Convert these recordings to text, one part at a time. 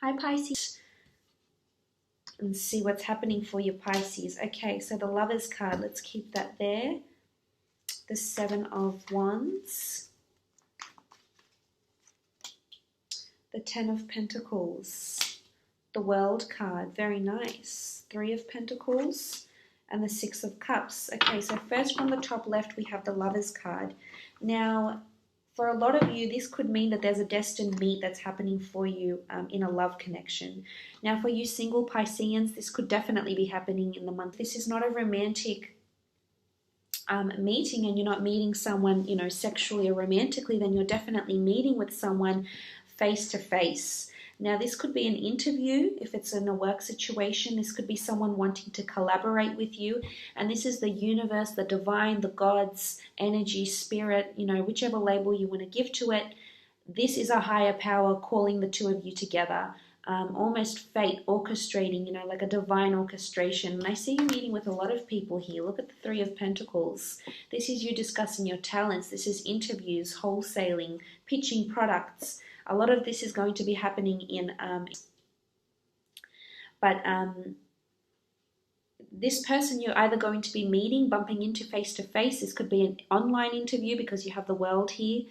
Hi Pisces, and see what's happening for you Pisces. Okay, so the Lovers card, let's keep that there. The Seven of Wands, the Ten of Pentacles, the World card, very nice. Three of Pentacles and the Six of Cups. Okay, so first from the top left we have the Lovers card. Now, for a lot of you, this could mean that there's a destined meet that's happening for you in a love connection. Now, for you single Pisceans, this could definitely be happening in the month. This is not a romantic meeting, and you're not meeting someone, you know, sexually or romantically, then you're definitely meeting with someone face to face. Now, this could be an interview if it's in a work situation. This could be someone wanting to collaborate with you. And this is the universe, the divine, the gods, energy, spirit, you know, whichever label you want to give to it. This is a higher power calling the two of you together. Almost fate orchestrating, you know, like a divine orchestration. And I see you meeting with a lot of people here. Look at the Three of Pentacles. This is you discussing your talents. This is interviews, wholesaling, pitching products. A lot of this is going to be happening in, this person you're either going to be meeting, bumping into face to face. This could be an online interview because you have the World here.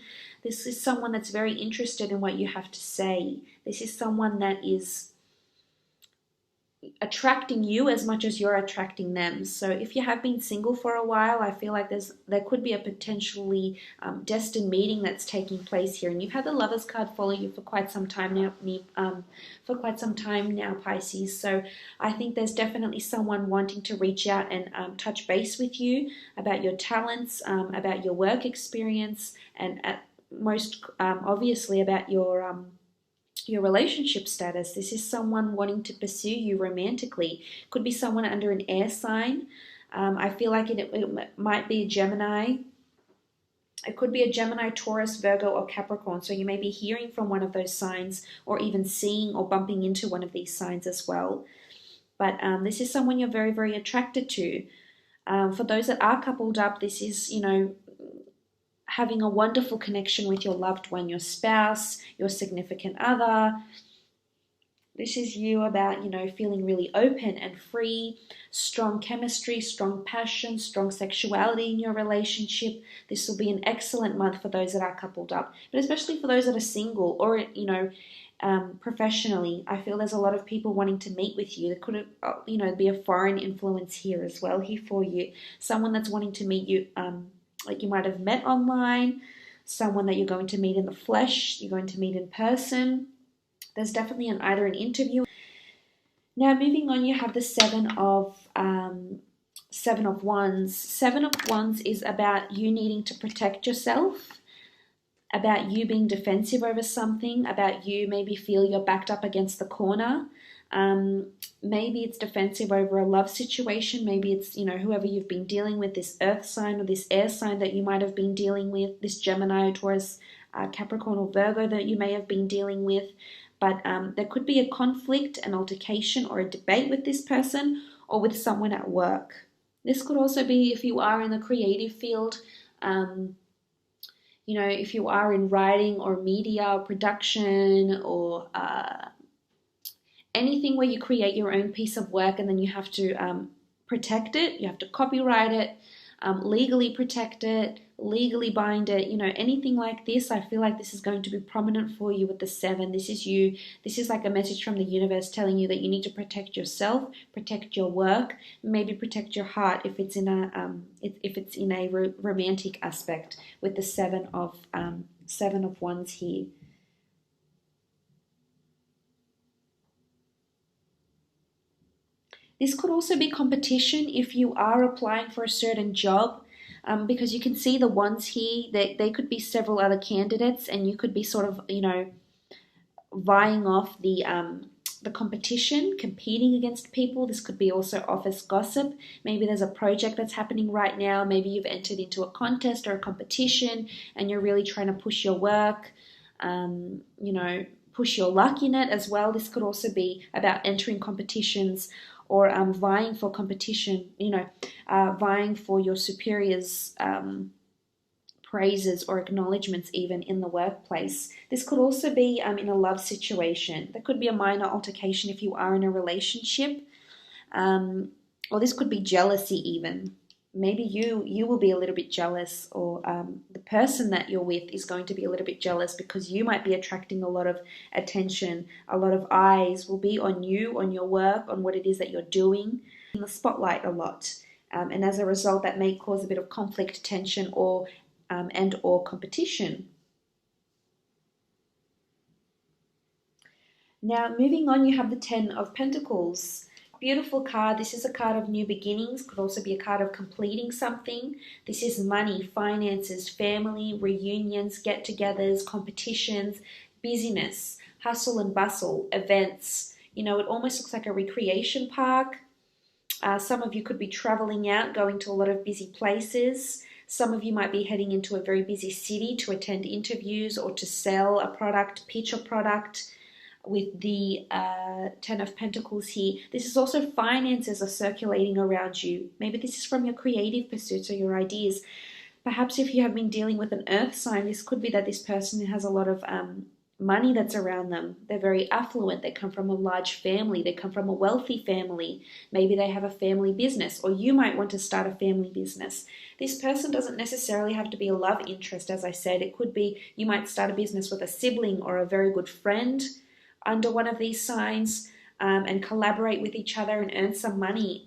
This is someone that's very interested in what you have to say. This is someone that is attracting you as much as you're attracting them. So if you have been single for a while, I feel like there could be a potentially destined meeting that's taking place here. And you've had the Lovers card follow you for quite some time now, Pisces. So I think there's definitely someone wanting to reach out and touch base with you about your talents, about your work experience, and most obviously about your relationship status. This is someone wanting to pursue you romantically. Could be someone under an air sign. I feel like it might be a Gemini. It could be a Gemini, Taurus, Virgo, or Capricorn. So you may be hearing from one of those signs, or even seeing or bumping into one of these signs as well. But this is someone you're very, very attracted to. For those that are coupled up, this is, you know, having a wonderful connection with your loved one, your spouse, your significant other. This is you about, you know, feeling really open and free, strong chemistry, strong passion, strong sexuality in your relationship. This will be an excellent month for those that are coupled up, but especially for those that are single or, you know, professionally. I feel there's a lot of people wanting to meet with you. There could, you know, be a foreign influence here as well here for you. Someone that's wanting to meet you, like you might have met online, someone that you're going to meet in the flesh, you're going to meet in person. There's definitely either an interview. Now moving on, you have the Seven of Wands. Seven of Wands is about you needing to protect yourself, about you being defensive over something, about you maybe feel you're backed up against the corner. Maybe it's defensive over a love situation. Maybe it's, you know, whoever you've been dealing with, this earth sign or this air sign that you might have been dealing with, this Gemini, Taurus, Capricorn, or Virgo that you may have been dealing with. But there could be a conflict, an altercation, or a debate with this person or with someone at work. This could also be if you are in the creative field, you know, if you are in writing or media or production or anything where you create your own piece of work and then you have to protect it, you have to copyright it, legally protect it, legally bind it, you know, anything like this. I feel like this is going to be prominent for you with the Seven. This is you. This is like a message from the universe telling you that you need to protect yourself, protect your work, maybe protect your heart if it's in a romantic aspect with the Seven of Wands here. This could also be competition if you are applying for a certain job, because you can see the Wands here. They could be several other candidates, and you could be sort of, you know, vying off the competition, competing against people. This could be also office gossip. Maybe there's a project that's happening right now. Maybe you've entered into a contest or a competition, and you're really trying to push your work, you know, push your luck in it as well. This could also be about entering competitions or vying for competition, you know, vying for your superior's praises or acknowledgements even in the workplace. This could also be in a love situation. There could be a minor altercation if you are in a relationship, or this could be jealousy even. Maybe you will be a little bit jealous, or the person that you're with is going to be a little bit jealous because you might be attracting a lot of attention. A lot of eyes will be on you, on your work, on what it is that you're doing, in the spotlight a lot. And as a result, that may cause a bit of conflict, tension, or competition. Now, moving on, you have the Ten of Pentacles. Beautiful card. This is a card of new beginnings. Could also be a card of completing something. This is money, finances, family, reunions, get-togethers, competitions, busyness, hustle and bustle, events. You know, it almost looks like a recreation park. Some of you could be traveling out, going to a lot of busy places. Some of you might be heading into a very busy city to attend interviews or to sell a product, pitch a product. With the Ten of Pentacles here, this is also finances are circulating around you. Maybe this is from your creative pursuits or your ideas. Perhaps if you have been dealing with an earth sign, this could be that this person has a lot of money that's around them. They're very affluent. They come from a large family. They come from a wealthy family. Maybe they have a family business, or you might want to start a family business. This person doesn't necessarily have to be a love interest, as I said. It could be you might start a business with a sibling or a very good friend under one of these signs, and collaborate with each other and earn some money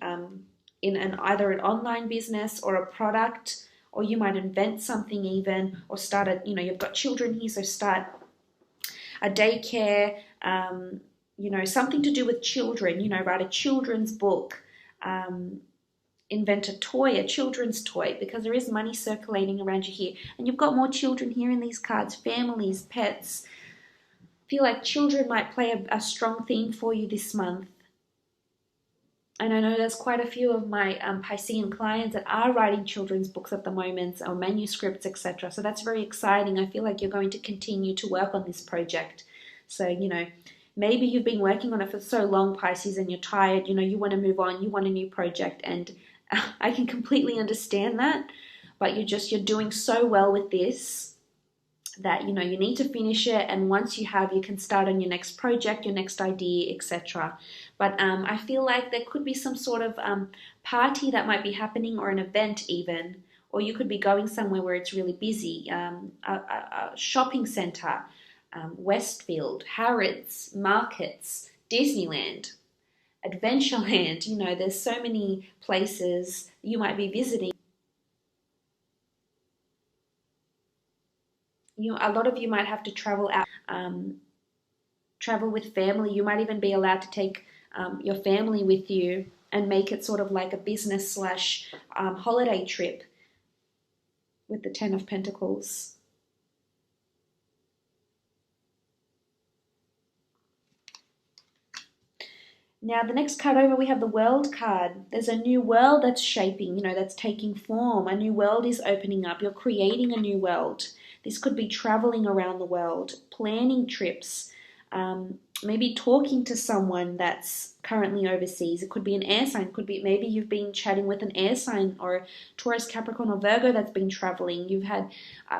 in either an online business or a product, or you might invent something even, or start a, you've got children here, so start a daycare, something to do with children, write a children's book, invent a toy, a children's toy, because there is money circulating around you here. And you've got more children here in these cards, families, pets. Feel like children might play a strong theme for you this month. And I know there's quite a few of my Piscean clients that are writing children's books at the moment, or manuscripts, etc. So that's very exciting. I feel like you're going to continue to work on this project. So, maybe you've been working on it for so long, Pisces, and you're tired, you want to move on, you want a new project. And I can completely understand that. But you're doing so well with this that you need to finish it, and once you can start on your next project, your next idea, etc. But I feel like there could be some sort of party that might be happening, or an event even, or you could be going somewhere where it's really busy, a shopping center, Westfield, Harrods, markets, Disneyland, Adventureland. There's so many places you might be visiting. A lot of you might have to travel out, travel with family. You might even be allowed to take your family with you and make it sort of like a business / holiday trip with the Ten of Pentacles. Now, the next card over, we have the World card. There's a new world that's shaping, that's taking form. A new world is opening up. You're creating a new world. This could be traveling around the world, planning trips, maybe talking to someone that's currently overseas. It could be an air sign. It could be maybe you've been chatting with an air sign, or Taurus, Capricorn, or Virgo that's been traveling. You've had,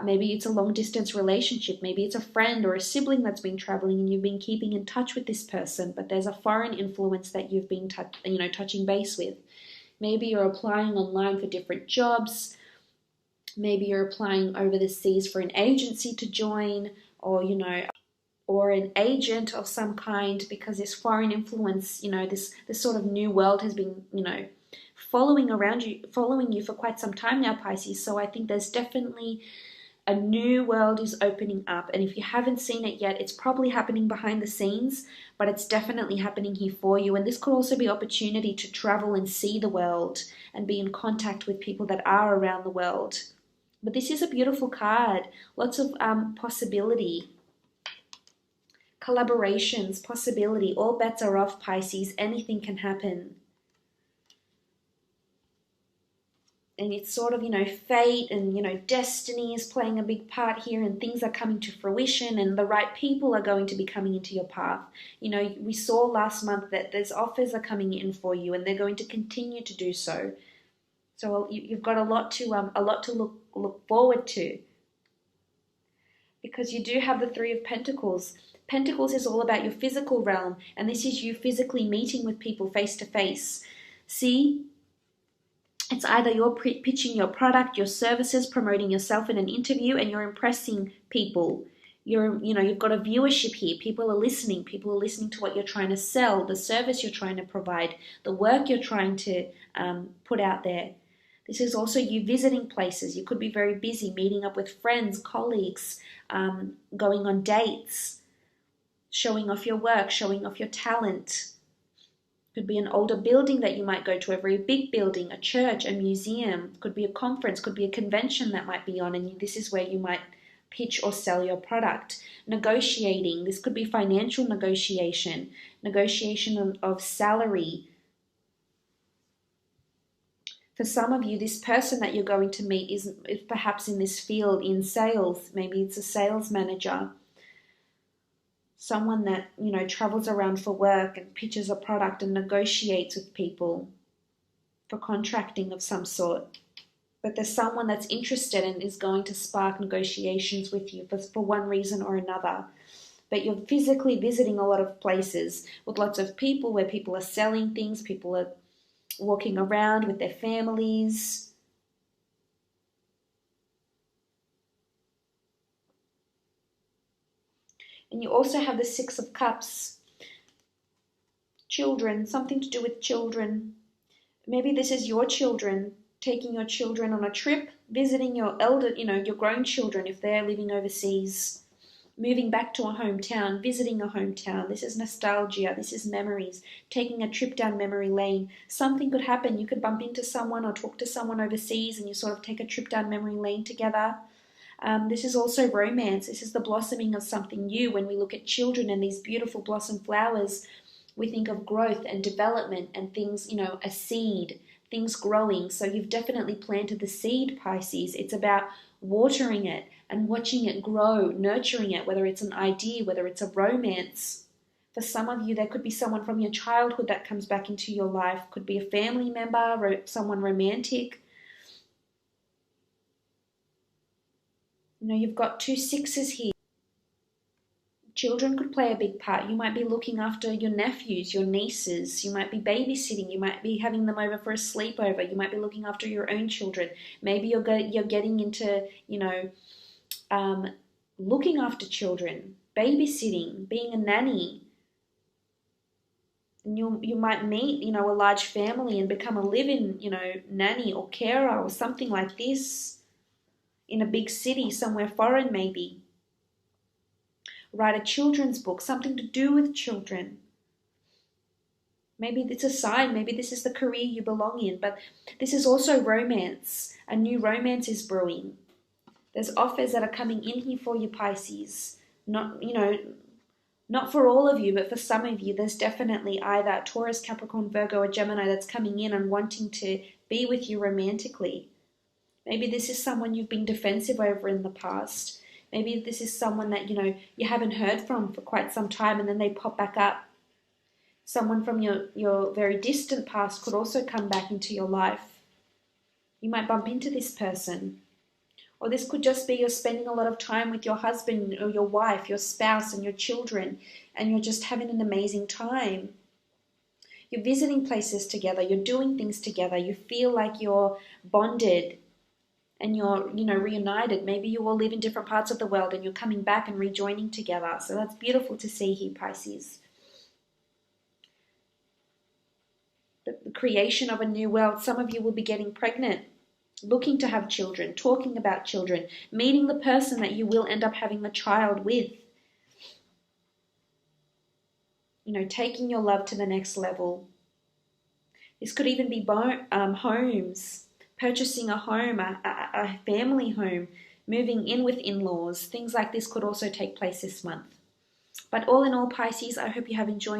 maybe it's a long distance relationship. Maybe it's a friend or a sibling that's been traveling, and you've been keeping in touch with this person, but there's a foreign influence that you've been touching base with. Maybe you're applying online for different jobs. Maybe you're applying over the seas for an agency to join, or, or an agent of some kind, because this foreign influence, this sort of new world has been, following you for quite some time now, Pisces. So I think there's definitely a new world is opening up. And if you haven't seen it yet, it's probably happening behind the scenes, but it's definitely happening here for you. And this could also be opportunity to travel and see the world and be in contact with people that are around the world. But this is a beautiful card. Lots of possibility. Collaborations, possibility. All bets are off, Pisces. Anything can happen. And it's sort of, fate and, destiny is playing a big part here, and things are coming to fruition, and the right people are going to be coming into your path. We saw last month that there's offers are coming in for you, and they're going to continue to do so. So you've got a lot to look forward to. because you do have the Three of Pentacles. Pentacles is all about your physical realm, and this is you physically meeting with people face to face. See, it's either you're pitching your product, your services, promoting yourself in an interview, and you're impressing people. You've got a viewership here. People are listening. People are listening to what you're trying to sell, the service you're trying to provide, the work you're trying to put out there. This is also you visiting places. You could be very busy, meeting up with friends, colleagues, going on dates, showing off your work, showing off your talent. Could be an older building that you might go to, a very big building, a church, a museum. Could be a conference, could be a convention that might be on, and this is where you might pitch or sell your product. Negotiating. This could be financial negotiation, negotiation of salary. For some of you, this person that you're going to meet is perhaps in this field, in sales. Maybe it's a sales manager. Someone that, travels around for work and pitches a product and negotiates with people for contracting of some sort. But there's someone that's interested and is going to spark negotiations with you for one reason or another. But you're physically visiting a lot of places with lots of people where people are selling things, people are walking around with their families. And you also have the Six of Cups. Children, something to do with children. Maybe this is your children, taking your children on a trip, visiting your your grown children if they're living overseas, moving back to a hometown, visiting a hometown. This is nostalgia, this is memories, taking a trip down memory lane. Something could happen. You could bump into someone or talk to someone overseas and you sort of take a trip down memory lane together. This is also romance. This is the blossoming of something new. When we look at children and these beautiful blossom flowers, we think of growth and development and things, a seed, things growing. So you've definitely planted the seed, Pisces. It's about watering it and watching it grow, nurturing it, whether it's an idea, whether it's a romance. For some of you, there could be someone from your childhood that comes back into your life. Could be a family member, someone romantic. You've got 2 sixes here. Children could play a big part. You might be looking after your nephews, your nieces. You might be babysitting. You might be having them over for a sleepover. You might be looking after your own children. Maybe you're getting into, looking after children, babysitting, being a nanny. And you might meet, a large family and become a live-in, nanny or carer or something like this. In a big city, somewhere foreign maybe. Write a children's book, something to do with children. Maybe it's a sign, maybe this is the career you belong in, but this is also romance. A new romance is brewing. There's offers that are coming in here for you, Pisces. Not for all of you, but for some of you, there's definitely either Taurus, Capricorn, Virgo, or Gemini that's coming in and wanting to be with you romantically. Maybe this is someone you've been defensive over in the past. Maybe this is someone that, you haven't heard from for quite some time and then they pop back up. Someone from your very distant past could also come back into your life. You might bump into this person. Or this could just be you're spending a lot of time with your husband or your wife, your spouse and your children, and you're just having an amazing time. You're visiting places together. You're doing things together. You feel like you're bonded. And you're, reunited. Maybe you all live in different parts of the world and you're coming back and rejoining together. So that's beautiful to see here, Pisces. The creation of a new world. Some of you will be getting pregnant, looking to have children, talking about children, meeting the person that you will end up having the child with. Taking your love to the next level. This could even be homes. Purchasing a home, a family home, moving in with in-laws. Things like this could also take place this month. But all in all, Pisces, I hope you have enjoyed